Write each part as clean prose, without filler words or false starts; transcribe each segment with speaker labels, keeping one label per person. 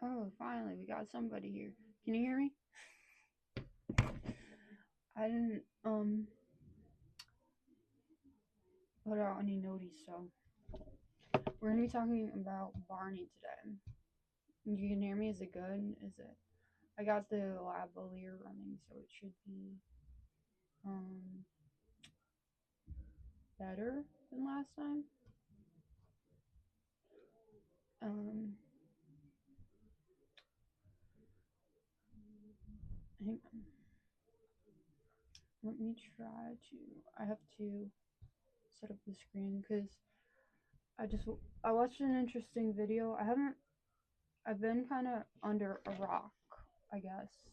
Speaker 1: Oh, finally, we got somebody here. Can you hear me? I didn't put out any noties, so we're gonna be talking about Barney today. You can hear me? Is it good? Is it? I got the lavalier running, so it should be better than last time. Hang on. Let me try to. I have to set up the screen because I watched an interesting video. I've been kind of under a rock, I guess,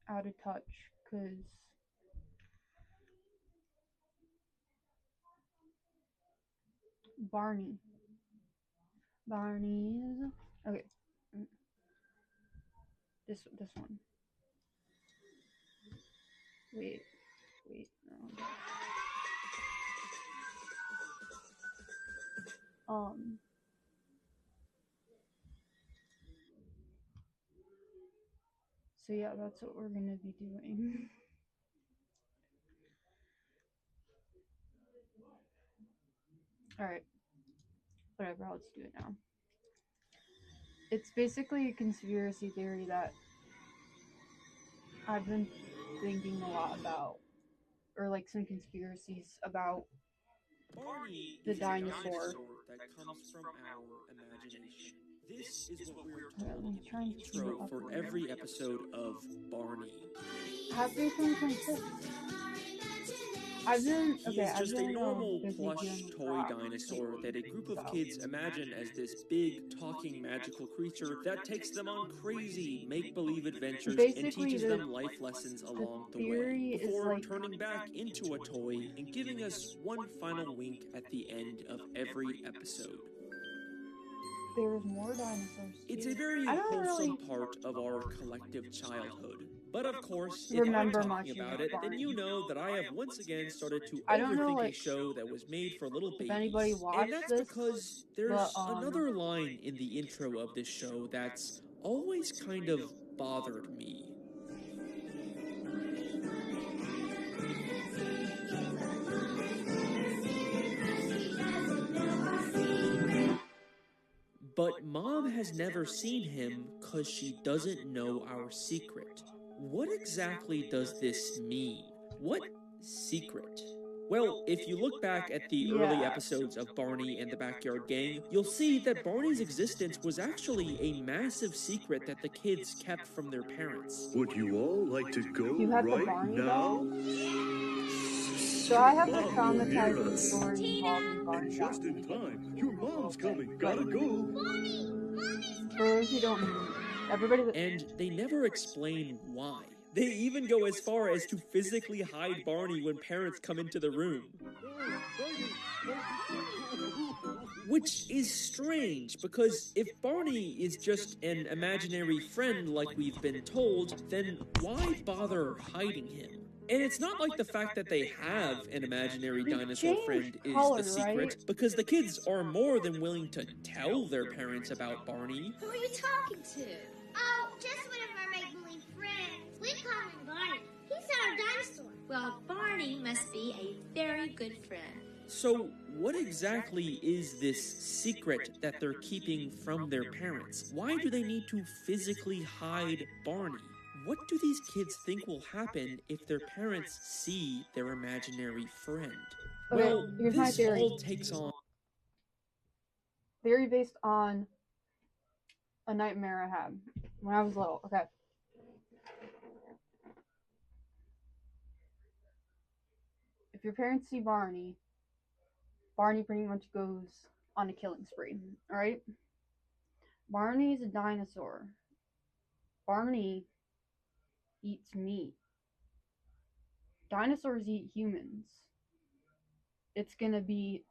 Speaker 1: out of touch, because Barney's, okay, this one, wait, no. So yeah, that's what we're gonna be doing. Alright, whatever, let's do it now. It's basically a conspiracy theory that I've been thinking a lot about, or like some conspiracies about
Speaker 2: Barney
Speaker 1: the
Speaker 2: is
Speaker 1: dinosaur.
Speaker 2: a dinosaur that comes from our imagination. This is what we're told in the intro for every episode of Barney.
Speaker 1: Happy 2026.
Speaker 2: He is just a normal plush toy dinosaur that a group of kids imagine as this big, talking, magical creature that takes them on crazy, make-believe adventures and teaches them life lessons along the way, before turning back into a toy and giving us one final wink at the end of every episode.
Speaker 1: There's more dinosaurs.
Speaker 2: It's a very wholesome part of our collective childhood. But of course, if I'm talking about it, then you know that I have once again started to overthink a show that was made for little babies. And that's because there's another line in the intro of this show that's always kind of bothered me. But Mom has never seen him because she doesn't know our secret. What exactly does this mean? What secret? Well, if you look back at the early episodes of Barney and the Backyard Gang, you'll see that Barney's existence was actually a massive secret that the kids kept from their parents.
Speaker 3: Would you all like to go right now?
Speaker 1: Doll? So I have a traumatizing story involving Barney.
Speaker 3: Just in time. Your mom's coming. Gotta go.
Speaker 1: For those who don't know,
Speaker 2: And they never explain why. They even go as far as to physically hide Barney when parents come into the room. Which is strange, because if Barney is just an imaginary friend like we've been told, then why bother hiding him? And it's not like the fact that they have an imaginary dinosaur friend is the secret, because the kids are more than willing to tell their parents about Barney.
Speaker 4: Who are you talking to? Oh, just one of our make-believe friends. We call him Barney. He's our dinosaur.
Speaker 5: Well, Barney must be a very good friend.
Speaker 2: So, what exactly is this secret that they're keeping from their parents? Why do they need to physically hide Barney? What do these kids think will happen if their parents see their imaginary friend?
Speaker 1: Okay,
Speaker 2: well,
Speaker 1: here's my
Speaker 2: this
Speaker 1: theory.
Speaker 2: all takes on...
Speaker 1: Theory based on a nightmare I had when I was little. Okay. If your parents see Barney pretty much goes on a killing spree, alright? Barney's a dinosaur. Barney eats meat. Dinosaurs eat humans. It's gonna be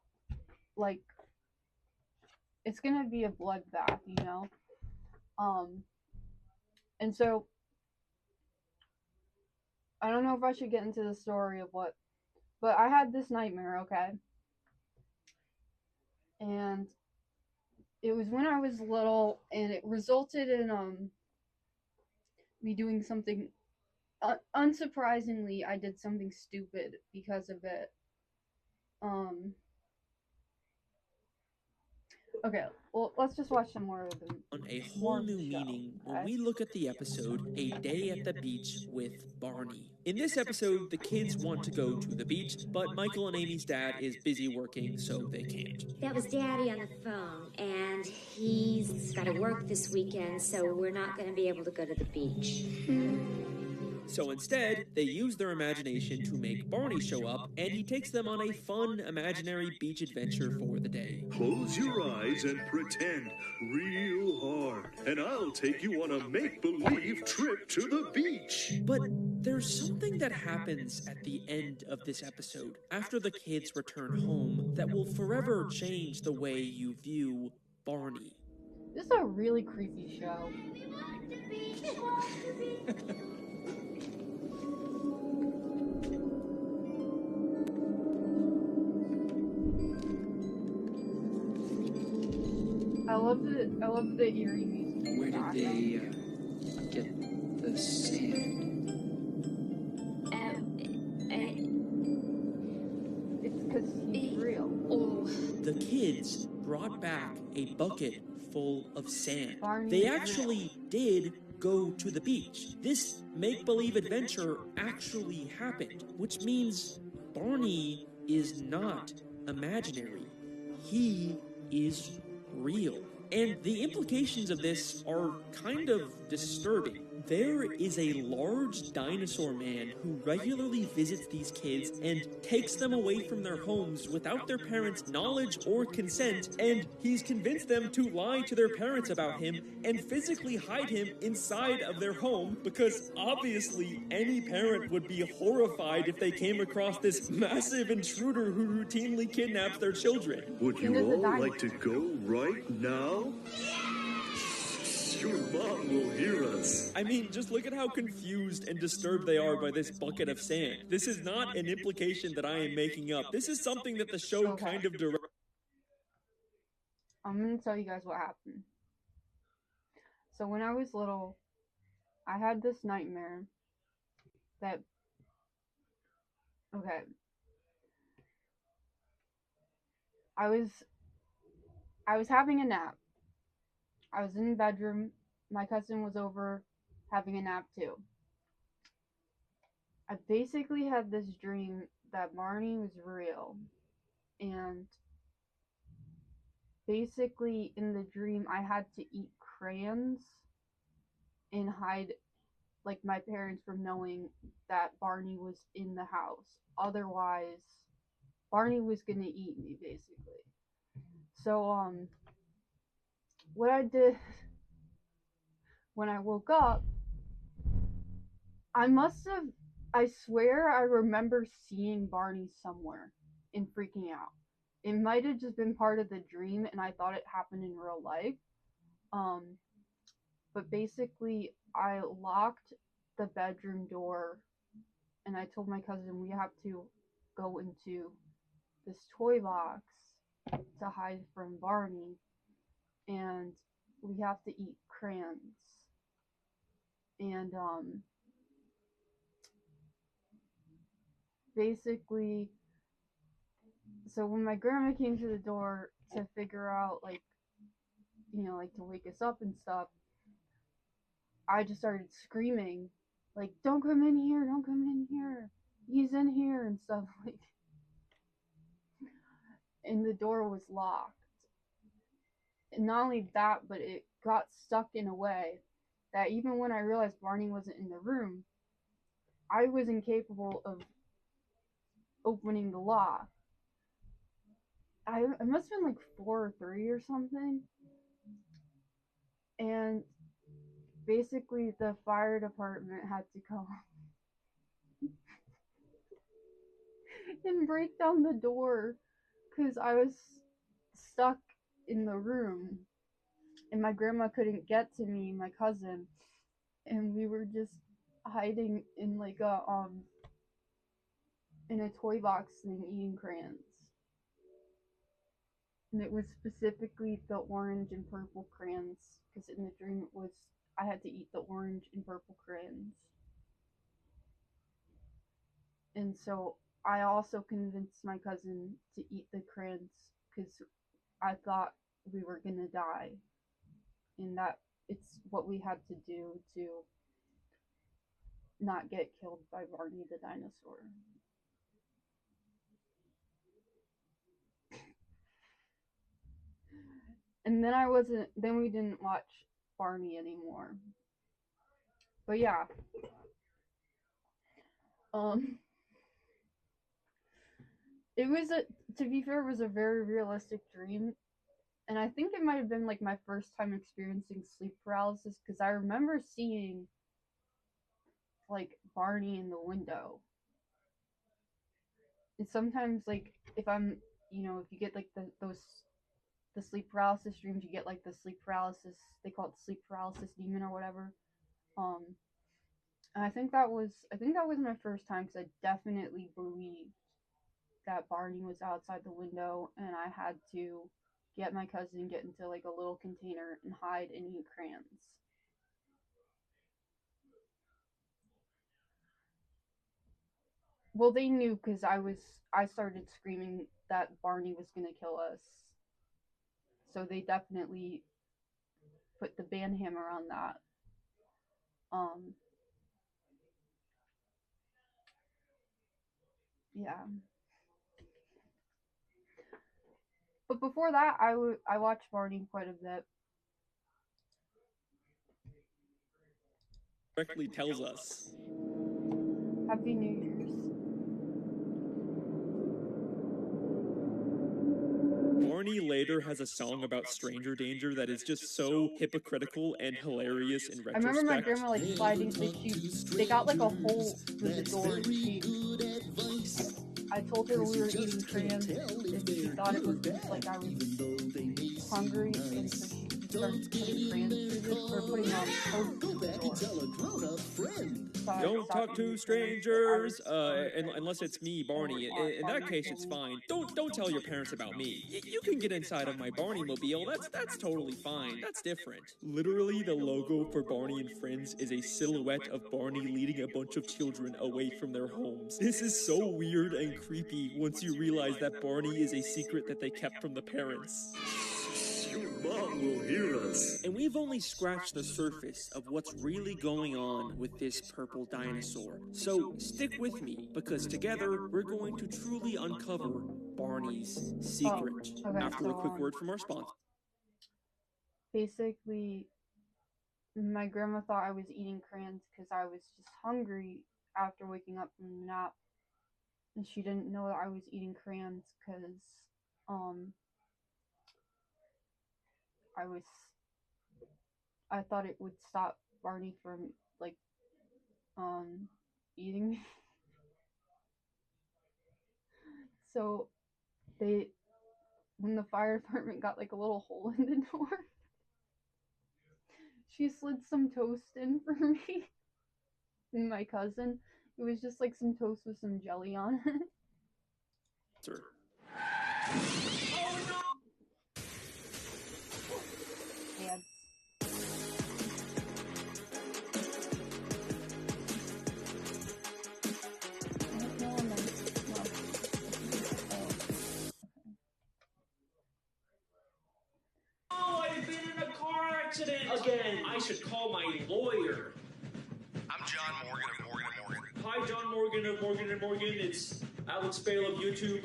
Speaker 1: like, it's gonna be a bloodbath, you know? And so, I don't know if I should get into the story of what, but I had this nightmare, okay? And it was when I was little, and it resulted in me doing something. Unsurprisingly, I did something stupid because of it. Okay, well, let's just watch some more of them.
Speaker 2: On a whole new meaning when we look at the episode A Day at the Beach with Barney. In this episode, the kids want to go to the beach, but Michael and Amy's dad is busy working, so they can't.
Speaker 5: That was Daddy on the phone, and he's got to work this weekend, so we're not going to be able to go to the beach.
Speaker 2: So instead, they use their imagination to make Barney show up, and he takes them on a fun imaginary beach adventure for the day.
Speaker 3: Close your eyes and pretend real hard, and I'll take you on a make-believe trip to the beach.
Speaker 2: But there's something that happens at the end of this episode, after the kids return home, that will forever change the way you view Barney.
Speaker 1: This is a really creepy show. I love the eerie music.
Speaker 6: Where did they get the sand?
Speaker 1: It's because he's real.
Speaker 2: The kids brought back a bucket full of sand.
Speaker 1: Barney
Speaker 2: They
Speaker 1: is
Speaker 2: actually did go to the beach. This make-believe adventure actually happened, which means Barney is not imaginary. He is real. And the implications of this are kind of disturbing. There is a large dinosaur man who regularly visits these kids and takes them away from their homes without their parents' knowledge or consent, and he's convinced them to lie to their parents about him and physically hide him inside of their home, because obviously any parent would be horrified if they came across this massive intruder who routinely kidnaps their children.
Speaker 3: Would you all like to go right now? Your mom will hear us.
Speaker 2: I mean, just look at how confused and disturbed they are by this bucket of sand. This is not an implication that I am making up. This is something that the show kind of directs.
Speaker 1: I'm gonna tell you guys what happened. So when I was little, I had this nightmare that, okay, I was having a nap. I was in the bedroom. My cousin was over having a nap too. I basically had this dream that Barney was real. And basically in the dream I had to eat crayons and hide, like, my parents from knowing that Barney was in the house. Otherwise, Barney was gonna eat me, basically. So, what I did when I woke up, I swear I remember seeing Barney somewhere and freaking out. It might have just been part of the dream and I thought it happened in real life. But basically, I locked the bedroom door and I told my cousin we have to go into this toy box to hide from Barney, and we have to eat crayons. And basically, so when my grandma came to the door to figure out, like, like to wake us up and stuff, I just started screaming, like, don't come in here, don't come in here, he's in here and stuff, like, and the door was locked. And not only that, but it got stuck in a way that even when I realized Barney wasn't in the room, I was incapable of opening the lock. I must have been like 4 or 3 or something. And basically the fire department had to come and break down the door because I was stuck in the room and my grandma couldn't get to me, my cousin, and we were just hiding in like in a toy box and eating crayons. and it was specifically the orange and purple crayons, because in the dream it was I had to eat the orange and purple crayons. And so I also convinced my cousin to eat the crayons because I thought we were gonna die, and that it's what we had to do to not get killed by Barney the dinosaur. And then we didn't watch Barney anymore. But yeah. Um it was a to be fair, it was a very realistic dream. And I think it might have been like my first time experiencing sleep paralysis because I remember seeing like Barney in the window. And sometimes like if I'm if you get like the sleep paralysis dreams, you get like the sleep paralysis, they call it sleep paralysis demon or whatever. Um and I think that was my first time because I definitely believed that Barney was outside the window and I had to get my cousin, get into like a little container and hide and eat crayons. Well, they knew because I started screaming that Barney was gonna kill us. So they definitely put the ban hammer on that. Um yeah. But before that I watched Barney quite a bit.
Speaker 2: Correctly tells us.
Speaker 1: Happy New Year's.
Speaker 2: Barney later has a song about stranger danger that is just so hypocritical and hilarious in retrospect.
Speaker 1: I remember my grandma like sliding, like they got like a hole through the door and I told her we were eating crayons and she thought it was like I was hungry, and so she started putting crayons through or putting toast through the door. So
Speaker 2: don't talk to strangers, unless it's me, Barney. In that case, it's fine. Don't tell your parents about me. You can get inside of my Barney mobile. That's totally fine. That's different. Literally, the logo for Barney and Friends is a silhouette of Barney leading a bunch of children away from their homes. This is so weird and creepy once you realize that Barney is a secret that they kept from the parents.
Speaker 3: Your mom will hear us.
Speaker 2: And we've only scratched the surface of what's really going on with this purple dinosaur. So stick with me, because together we're going to truly uncover Barney's secret. After a quick word from our sponsor.
Speaker 1: Basically, my grandma thought I was eating crayons because I was just hungry after waking up from the nap. And she didn't know that I was eating crayons because I thought it would stop Barney from like eating me. So when the fire department got like a little hole in the door, she slid some toast in for me and my cousin. It was just like some toast with some jelly on it.
Speaker 2: Sir.
Speaker 1: Ads.
Speaker 2: Oh, I've been in a car accident again. I should call my lawyer.
Speaker 7: I'm John Morgan of Morgan & Morgan.
Speaker 2: Hi, John Morgan of Morgan & Morgan. It's Alex Bale of YouTube.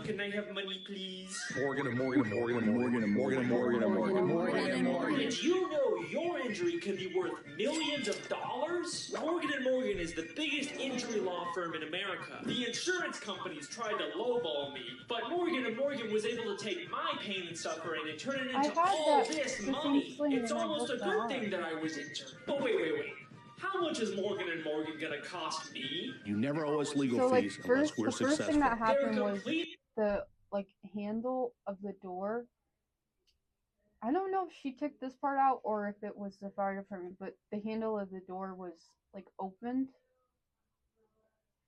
Speaker 2: Can I have money, please?
Speaker 7: Morgan & Morgan & Morgan & Morgan & Morgan & Morgan & Morgan & Morgan & Morgan.
Speaker 2: Did you know your injury could be worth millions of dollars? Morgan & Morgan is the biggest injury law firm in America. The insurance companies tried to lowball me, but Morgan & Morgan was able to take my pain and suffering and turn it into all this money. It's almost a good thing that I was injured. But wait. How much is Morgan & Morgan gonna cost me?
Speaker 7: You never owe us legal fees unless we're successful.
Speaker 1: The first thing that happened was the handle of the door. I don't know if she took this part out or if it was the fire department, but the handle of the door was like opened,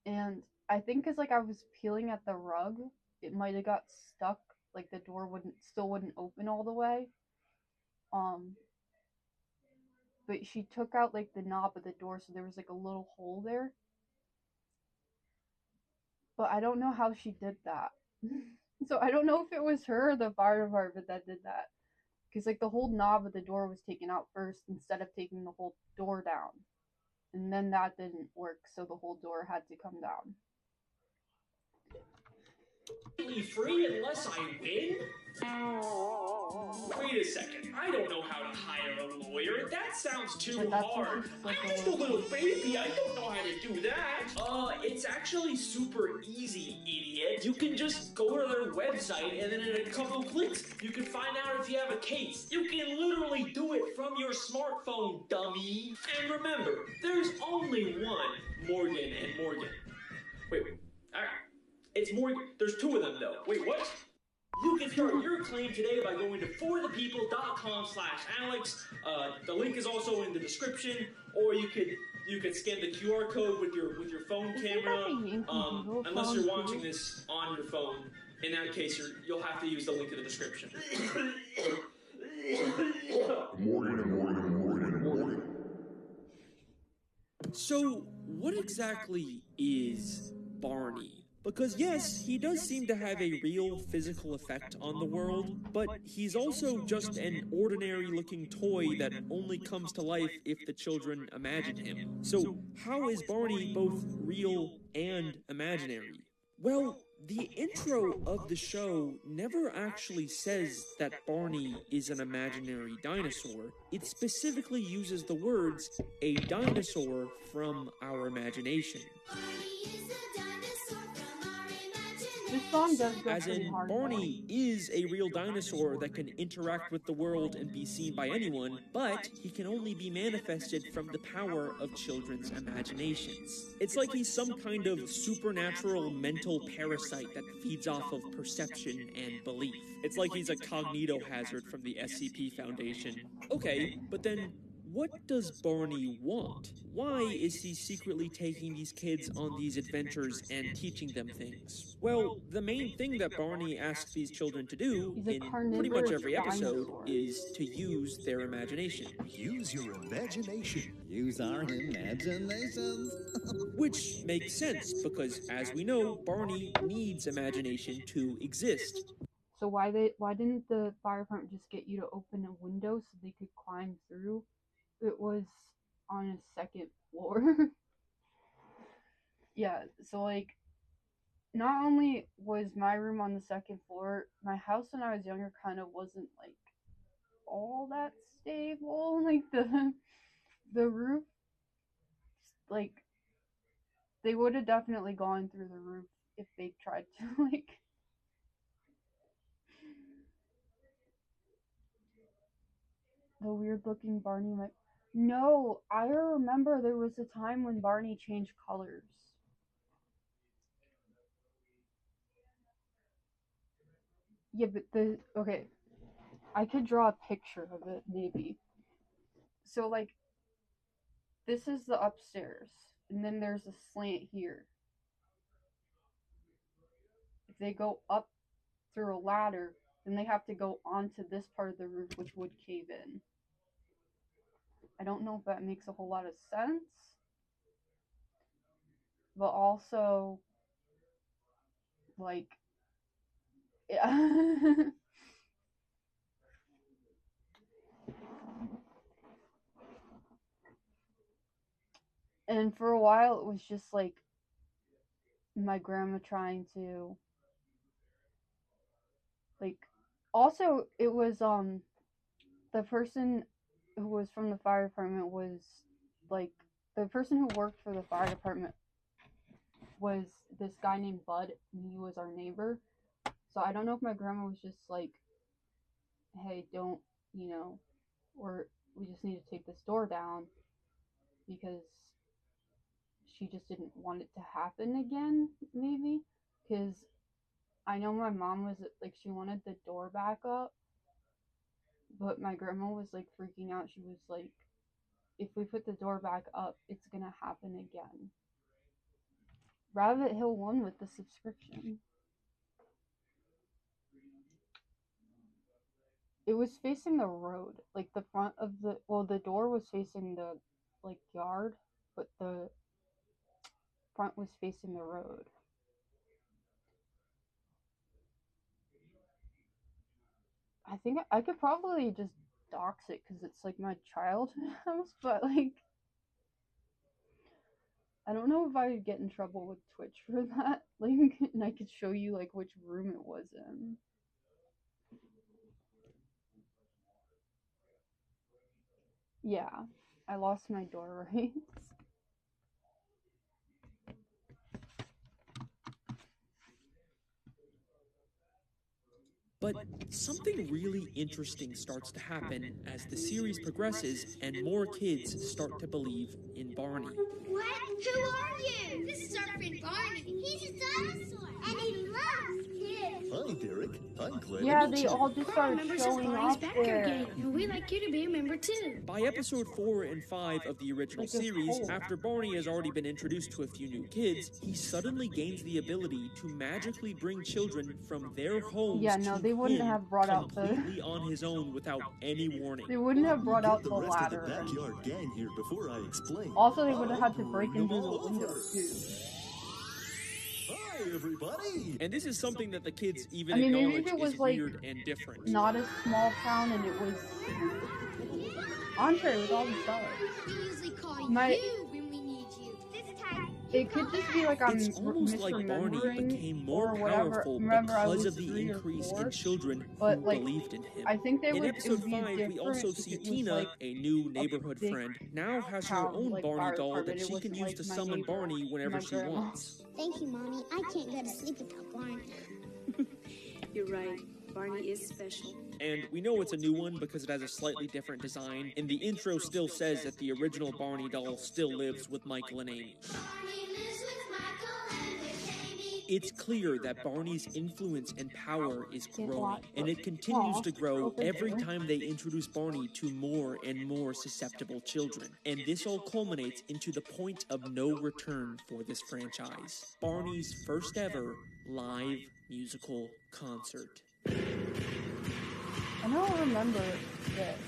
Speaker 1: and I think because like I was peeling at the rug, it might have got stuck like the door wouldn't open all the way. But she took out like the knob of the door, so there was like a little hole there. But I don't know how she did that. So I don't know if it was her or the fire department that did that. Because like the whole knob of the door was taken out first instead of taking the whole door down. And then that didn't work, so the whole door had to come down.
Speaker 2: Free unless I win? Wait a second, I don't know how to hire a lawyer. That sounds too hard. I'm just a little baby, I don't know how to do that. It's actually super easy, idiot. You can just go to their website and then in a couple clicks, you can find out if you have a case. You can literally do it from your smartphone, dummy. And remember, there's only one Morgan and Morgan. Wait, it's Morgan. There's two of them though. Wait, what? You can start your claim today by going to forthepeople.com/Alex. The link is also in the description, or you could scan the QR code with your phone camera. Unless you're watching this on your phone, in that case you'll have to use the link in the description.
Speaker 3: Morgan.
Speaker 2: So, what exactly is Barney? Because yes, he does seem to have a real physical effect on the world, but he's also just an ordinary-looking toy that only comes to life if the children imagine him. So, how is Barney both real and imaginary? Well, the intro of the show never actually says that Barney is an imaginary dinosaur. It specifically uses the words, a dinosaur from our imagination.
Speaker 1: This song does go
Speaker 2: As
Speaker 1: pretty
Speaker 2: in,
Speaker 1: hard.
Speaker 2: Barney is a real dinosaur that can interact with the world and be seen by anyone, but he can only be manifested from the power of children's imaginations. It's like he's some kind of supernatural mental parasite that feeds off of perception and belief. It's like he's a cognito hazard from the SCP Foundation. Okay, but then what does Barney want? Why is he secretly taking these kids on these adventures and teaching them things? Well, the main thing that Barney asks these children to do in pretty much every episode is to use their imagination.
Speaker 3: Use your imagination.
Speaker 8: Use our imaginations.
Speaker 2: Which makes sense, because as we know, Barney needs imagination to exist.
Speaker 1: So why didn't the fire department just get you to open a window so they could climb through? It was on a second floor. Yeah, so like, not only was my room on the second floor, my house when I was younger kind of wasn't like all that stable. Like the roof, like they would have definitely gone through the roof if they tried to. Like, the weird looking Barney might. No, I remember there was a time when Barney changed colors. Yeah, but okay, I could draw a picture of it maybe. So like, this is the upstairs, and then there's a slant here. If they go up through a ladder, then they have to go onto this part of the roof, which would cave in. I don't know if that makes a whole lot of sense, but also, like, yeah. And for a while, it was just like my grandma trying to, like, also it was the person who was from the fire department was like, the person who worked for the fire department was this guy named Bud, and he was our neighbor. So I don't know if my grandma was just like, hey, don't, or we just need to take this door down, because she just didn't want it to happen again, maybe. Because I know my mom was like, she wanted the door back up, but my grandma was like freaking out. She was like, if we put the door back up, it's gonna happen again. Rabbit Hill won with the subscription. It was facing the road. Like the front of the door was facing the like yard, but the front was facing the road. I think I could probably just dox it because it's like my childhood house, but like I don't know if I would get in trouble with Twitch for that. Like, and I could show you like which room it was in. Yeah, I lost my door rights.
Speaker 2: But something really interesting starts to happen as the series progresses and more kids start to believe in Barney.
Speaker 4: What? Who are you? This is our friend Barney. He's a dinosaur, and he loves kids.
Speaker 3: Hi, Derek. I'm glad
Speaker 1: Yeah,
Speaker 3: to meet
Speaker 1: they
Speaker 3: you.
Speaker 1: all just started showing up there.
Speaker 9: And we'd like you to be a member too.
Speaker 2: By episode 4 and 5 of the original series, after Barney has already been introduced to a few new kids, he suddenly gains the ability to magically bring children from their homes to
Speaker 1: they wouldn't
Speaker 2: him
Speaker 1: have brought out
Speaker 2: completely on his own without any warning.
Speaker 1: They wouldn't have brought out
Speaker 3: Get
Speaker 1: the
Speaker 3: rest of
Speaker 1: ladder.
Speaker 3: the backyard gang here before I explain.
Speaker 1: Also, they would have had to break
Speaker 3: Bring
Speaker 1: into
Speaker 3: them
Speaker 1: the
Speaker 3: all
Speaker 1: window
Speaker 3: over.
Speaker 1: too.
Speaker 3: Hi, everybody.
Speaker 2: And this is something that the kids even
Speaker 1: Maybe
Speaker 2: acknowledge
Speaker 1: if it was
Speaker 2: is
Speaker 1: like
Speaker 2: weird and different.
Speaker 1: not a small town and it was entree with all the stuff.
Speaker 4: We usually call you when we need you. This time,
Speaker 1: It could just be like I'm
Speaker 2: It's almost like Barney became more
Speaker 1: or whatever.
Speaker 2: powerful
Speaker 1: Remember, I
Speaker 2: because
Speaker 1: was
Speaker 2: of the
Speaker 1: 3 or
Speaker 2: increase
Speaker 1: 4,
Speaker 2: in children
Speaker 1: but,
Speaker 2: who
Speaker 1: like,
Speaker 2: believed in him.
Speaker 1: I think they
Speaker 2: In
Speaker 1: would.
Speaker 2: episode
Speaker 1: it would
Speaker 2: 5,
Speaker 1: be
Speaker 2: we also
Speaker 1: different
Speaker 2: see
Speaker 1: if it was,
Speaker 2: Tina,
Speaker 1: like,
Speaker 2: a new
Speaker 1: a
Speaker 2: neighborhood
Speaker 1: big
Speaker 2: friend, now has her
Speaker 1: town,
Speaker 2: own
Speaker 1: like,
Speaker 2: Barney
Speaker 1: fire
Speaker 2: doll that
Speaker 1: department. It
Speaker 2: she can
Speaker 1: wasn't
Speaker 2: use
Speaker 1: like
Speaker 2: to
Speaker 1: my
Speaker 2: summon
Speaker 1: neighbor,
Speaker 2: Barney whenever
Speaker 1: my
Speaker 2: she
Speaker 1: grandma.
Speaker 2: wants.
Speaker 4: Thank you, Mommy. I can't go to sleep without Barney.
Speaker 9: You're right. Barney is special.
Speaker 2: And we know it's a new one because it has a slightly different design, and the intro still says that the original Barney doll still lives with Michael and Amy. It's clear that Barney's influence and power is growing, and it continues to grow every time they introduce Barney to more and more susceptible children. And this all culminates into the point of no return for this franchise, Barney's first ever live musical concert.
Speaker 1: I don't remember this.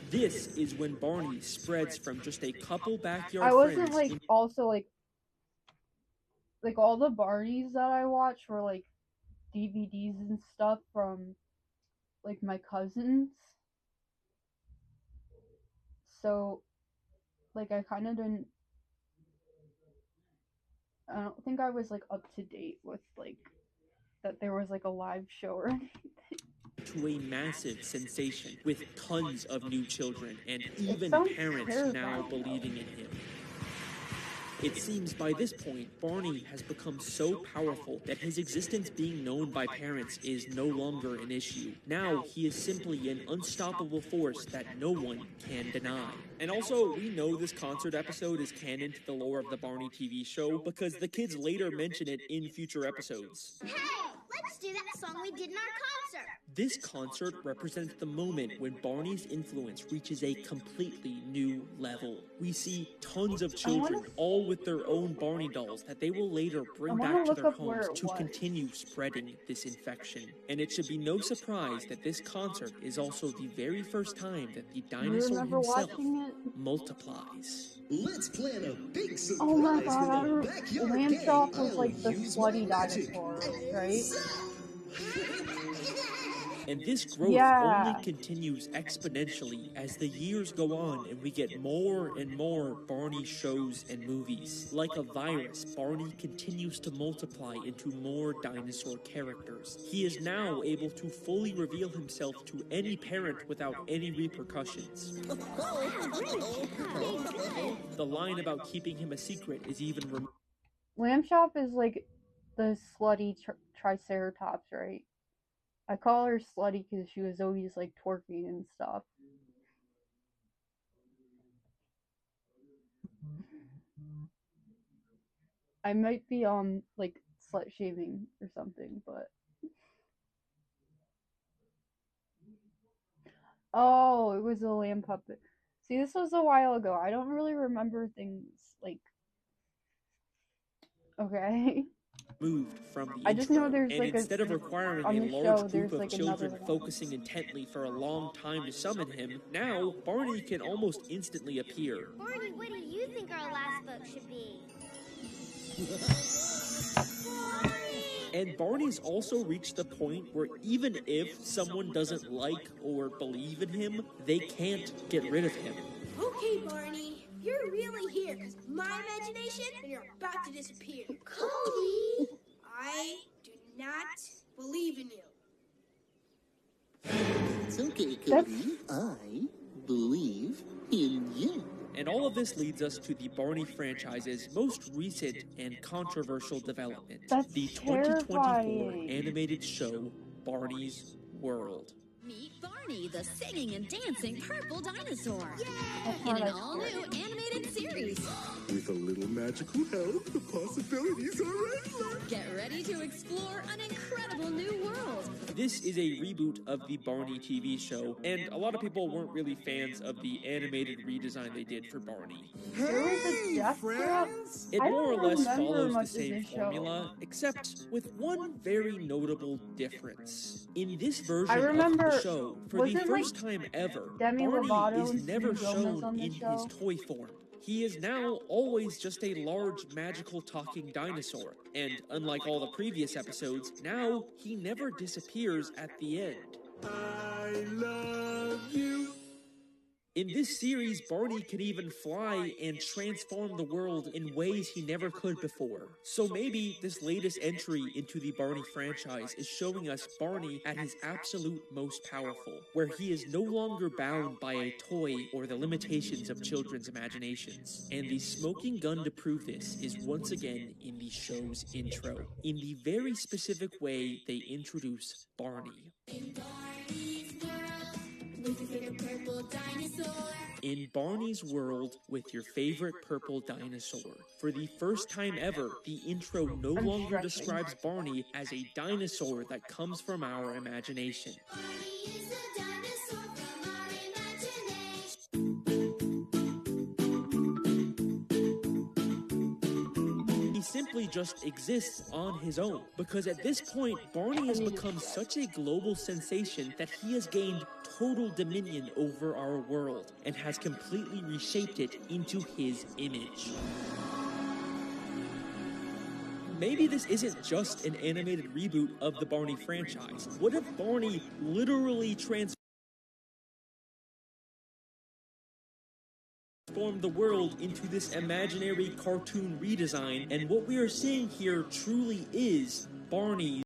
Speaker 2: This is when Barney spreads from just a couple backyard
Speaker 1: I wasn't
Speaker 2: friends
Speaker 1: like also like all the Barneys that I watched were like DVDs and stuff from like my cousins. So like I kind of didn't. I don't think I was like up to date with like that there was like a live show or anything.
Speaker 2: To a massive sensation with tons of new children and even
Speaker 1: sounds
Speaker 2: parents
Speaker 1: terrifying,
Speaker 2: now believing in him. It seems by this point, Barney has become so powerful that his existence being known by parents is no longer an issue. Now, he is simply an unstoppable force that no one can deny. And also, we know this concert episode is canon to the lore of the Barney TV show because the kids later mention it in future episodes.
Speaker 4: Hey, let's do that song we did in our concert.
Speaker 2: This concert represents the moment when Barney's influence reaches a completely new level. We see tons of children, all with their own Barney dolls that they will later bring back to their homes to continue spreading this infection. And it should be no surprise that this concert is also the very first time that the dinosaur himself multiplies.
Speaker 3: Let's plan a big surprise.
Speaker 1: Oh my god,
Speaker 3: for the backyard
Speaker 1: Lamb Chop
Speaker 3: gang.
Speaker 1: was like the slutty dinosaur, right?
Speaker 2: And this growth only continues exponentially as the years go on and we get more and more Barney shows and movies. Like a virus, Barney continues to multiply into more dinosaur characters. He is now able to fully reveal himself to any parent without any repercussions. The line about keeping him a secret is even removed.
Speaker 1: Lamb Chop is like the slutty triceratops, right? I call her slutty because she was always like twerking and stuff. I might be like slut shaming or something, but oh, it was a lamb puppet. See, this was a while ago. I don't really remember things like Okay.
Speaker 2: Moved from the
Speaker 1: I just know
Speaker 2: intro,
Speaker 1: there's
Speaker 2: and
Speaker 1: like
Speaker 2: instead of requiring
Speaker 1: on
Speaker 2: a
Speaker 1: the
Speaker 2: large
Speaker 1: show,
Speaker 2: group
Speaker 1: there's
Speaker 2: of
Speaker 1: like
Speaker 2: children
Speaker 1: another one.
Speaker 2: focusing intently for a long time to summon him, now Barney can almost instantly appear.
Speaker 4: Barney, what do you think our last book should be?
Speaker 2: And Barney's also reached the point where even if someone doesn't like or believe in him, they can't get rid of him.
Speaker 10: Okay, Barney, you're really here because of my imagination and you're about to disappear.
Speaker 4: Cody!
Speaker 10: I do not believe in you.
Speaker 8: It's okay, Cody. I believe in you.
Speaker 2: And all of this leads us to the Barney franchise's most recent and controversial development, the 2024 animated show, Barney's World.
Speaker 11: Meet Barney, the singing and dancing purple dinosaur.
Speaker 4: Yay!
Speaker 11: In an all-new animated series.
Speaker 3: With a little magical help, the possibilities are endless.
Speaker 11: Get ready to explore an incredible new world.
Speaker 2: This is a reboot of the Barney TV show, and a lot of people weren't really fans of the animated redesign they did for Barney.
Speaker 1: Hey, friends!
Speaker 2: It more or less follows the same formula, except with one very notable difference. In this version of the show, for the first time ever, Barney is never shown in his toy form. He is now always just a large magical talking dinosaur, and unlike all the previous episodes, now he never disappears at the end.
Speaker 3: I love you.
Speaker 2: In this series, Barney can even fly and transform the world in ways he never could before. So maybe this latest entry into the Barney franchise is showing us Barney at his absolute most powerful, where he is no longer bound by a toy or the limitations of children's imaginations. And the smoking gun to prove this is once again in the show's intro, in the very specific way they introduce Barney. In Barney's World with your favorite purple dinosaur. For the first time ever, the intro no longer describes Barney as a dinosaur that comes from our imagination.
Speaker 4: Barney is a dinosaur from our imagination.
Speaker 2: He simply just exists on his own, because at this point, Barney has become such a global sensation that he has gained total dominion over our world and has completely reshaped it into his image. Maybe this isn't just an animated reboot of the Barney franchise. What if Barney literally transformed the world into this imaginary cartoon redesign, and what we are seeing here truly is Barney's